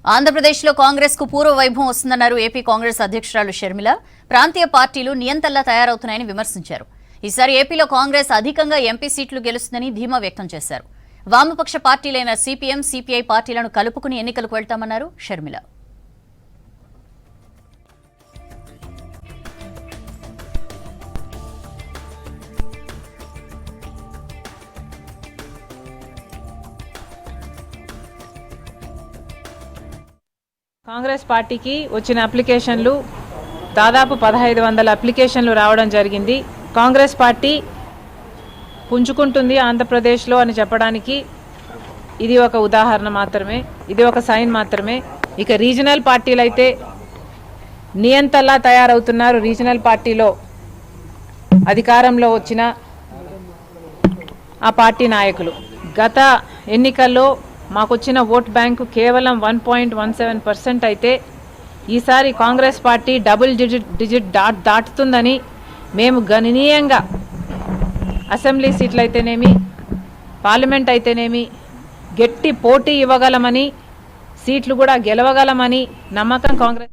ఆంధ్రప్రదేశ్లో కాంగ్రెస్కు పూర్వ వైభవం వస్తుందన్నారు ఏపీ కాంగ్రెస్ అధ్యక్షురాలు షర్మిల. ప్రాంతీయ పార్టీలు నియంతల్లా తయారవుతున్నాయని విమర్శించారు. ఈసారి ఏపీలో కాంగ్రెస్ అధికంగా ఎంపీ సీట్లు గెలుస్తుందని ధీమా వ్యక్తం చేశారు. వామపక్ష పార్టీలైన సిపిఎం, సిపిఐ పార్టీలను కలుపుకుని ఎన్నికలకు వెళ్తామన్నారు షర్మిల. కాంగ్రెస్ పార్టీకి వచ్చిన అప్లికేషన్లు దాదాపు 1500 అప్లికేషన్లు రావడం జరిగింది. కాంగ్రెస్ పార్టీ పుంజుకుంటుంది ఆంధ్రప్రదేశ్లో అని చెప్పడానికి ఇది ఒక ఉదాహరణ మాత్రమే, ఇది ఒక సైన్ మాత్రమే. ఇక రీజనల్ పార్టీలు అయితే నియంతలా తయారవుతున్నారు. రీజనల్ పార్టీలో అధికారంలో వచ్చిన ఆ పార్టీ నాయకులు గత ఎన్నికల్లో మాకొచ్చిన ఓట్ బ్యాంకు కేవలం 1.17% అయితే ఈసారి కాంగ్రెస్ పార్టీ డబుల్ డిజిట్ దాటుతుందని మేము గణనీయంగా అసెంబ్లీ సీట్లు అయితేనేమి, పార్లమెంట్ అయితేనేమి గట్టి పోటీ ఇవ్వగలమని, సీట్లు కూడా గెలవగలమని నమ్మకం కాంగ్రెస్